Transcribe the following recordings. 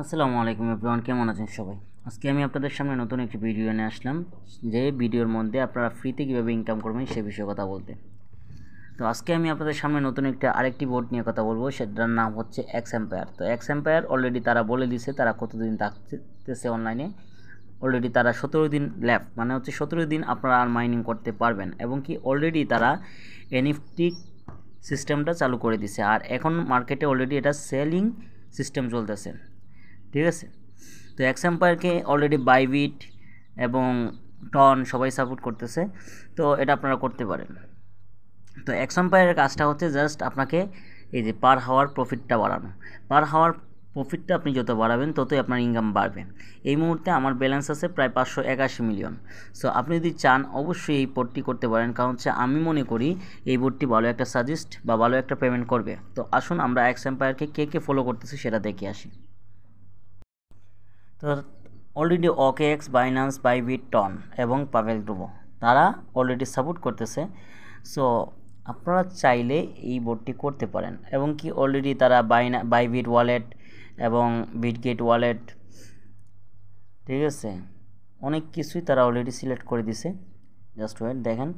আসসালামু আলাইকুম এভরিওয়ান, কেমন আছেন সবাই? আজকে আমি আপনাদের সামনে নতুন একটি ভিডিও নিয়ে আসলাম, যে ভিডিওর মধ্যে আপনারা ফ্রিতে কীভাবে ইনকাম করবেন সে বিষয়ে কথা বলতে। তো আজকে আমি আপনাদের সামনে নতুন আরেকটি বোর্ড নিয়ে কথা বলবো, সেটার নাম হচ্ছে এক্সএম্পায়ার। তো এক্সএম্পায়ার অলরেডি তারা বলে দিয়েছে তারা কতদিন থাকতেছে অনলাইনে। অলরেডি তারা 17 দিন ল্যাব, মানে হচ্ছে 17 দিন আপনারা আর মাইনিং করতে পারবেন, এবং কি অলরেডি তারা এনএফটি সিস্টেমটা চালু করে দিছে, আর এখন মার্কেটে অলরেডি এটা সেলিং সিস্টেম চলতেছে। ঠিক আছে, তো এক্সএম্পায়ারকে অলরেডি বাইবিট এবং টন সবাই সাপোর্ট করতেছে, তো এটা আপনারা করতে পারেন। তো এক্সএম্পায়ারের কাজটা হচ্ছে জাস্ট আপনাকে এই যে পার হাওয়ার প্রফিটটা বাড়ানো। পার হাওয়ার প্রফিটটা আপনি যত বাড়াবেন ততই আপনার ইনকাম বাড়বে। এই মুহূর্তে আমার ব্যালেন্স আছে প্রায় 581 মিলিয়ন। সো আপনি যদি চান অবশ্যই এই বোর্ডটি করতে পারেন, কারণ হচ্ছে আমি মনে করি এই বোর্ডটি ভালো একটা সাজেস্ট বা ভালো একটা পেমেন্ট করবে। তো আসুন আমরা এক্সএম্পায়ারকে কে ফলো করতেছি সেটা দেখে আসি। তো already OKX, Binance, Bybit, TON এবং পাভেল গ্রুপো তারা অলরেডি সাপোর্ট করতেছে। সো আপনারা চাইলে এই বোর্ডটি করতে পারেন, এবং কি অলরেডি তারা বাইবিট ওয়ালেট এবং বিটগেট ওয়ালেট, ঠিক আছে, অনেক কিছুই তারা অলরেডি সিলেক্ট করে দিছে। জাস্ট ওয়েট, দেখেন,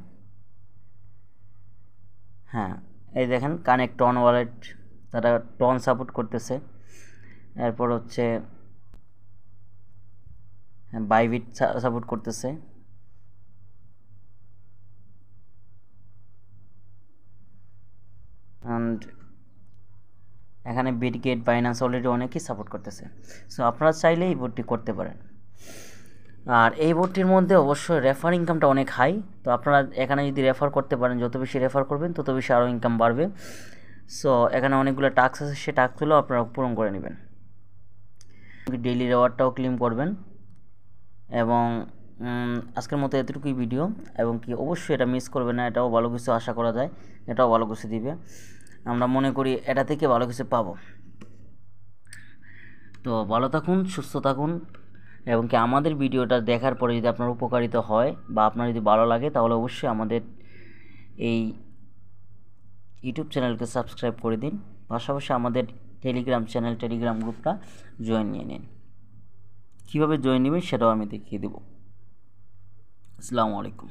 হ্যাঁ এই দেখেন কানেক্ট টন ওয়ালেট, তারা টন সাপোর্ট করতেছে। এরপর হচ্ছে বাইবিট সাপোর্ট করতেছে, অ্যান্ড এখানে বিটগেট, বাইন্যান্স অলরেডি অনেকেই সাপোর্ট করতেছে। সো আপনারা চাইলে এই বোর্ডটি করতে পারেন। আর এই বোর্ডটির মধ্যে অবশ্যই রেফার ইনকামটা অনেক হাই। তো আপনারা এখানে যদি রেফার করতে পারেন, যত বেশি রেফার করবেন তত বেশি আরও ইনকাম বাড়বে। সো এখানে অনেকগুলো টাস্ক আছে, সে টাস্কগুলো আপনারা পূরণ করে নেবেন। ডেইলি রেওয়ার্ডটাও ক্লেম করবেন। এবং আজকের মতো এতটুকুই ভিডিও, এবং কি অবশ্যই এটা মিস করবে না, এটাও ভালো কিছু আশা করা যায়, এটাও ভালো কিছু দিবে, আমরা মনে করি এটা থেকে ভালো কিছু পাবো। তো ভালো থাকুন, সুস্থ থাকুন, এবং কি আমাদের ভিডিওটা দেখার পরে যদি আপনার উপকারিত হয় বা আপনার যদি ভালো লাগে, তাহলে অবশ্যই আমাদের এই ইউটিউব চ্যানেলকে সাবস্ক্রাইব করে দিন। পাশাপাশি আমাদের টেলিগ্রাম গ্রুপটা জয়েন নিয়ে নিন। কীভাবে জয়েন নেবেন সেটাও আমি দেখিয়ে দেবো। আসসালামু আলাইকুম।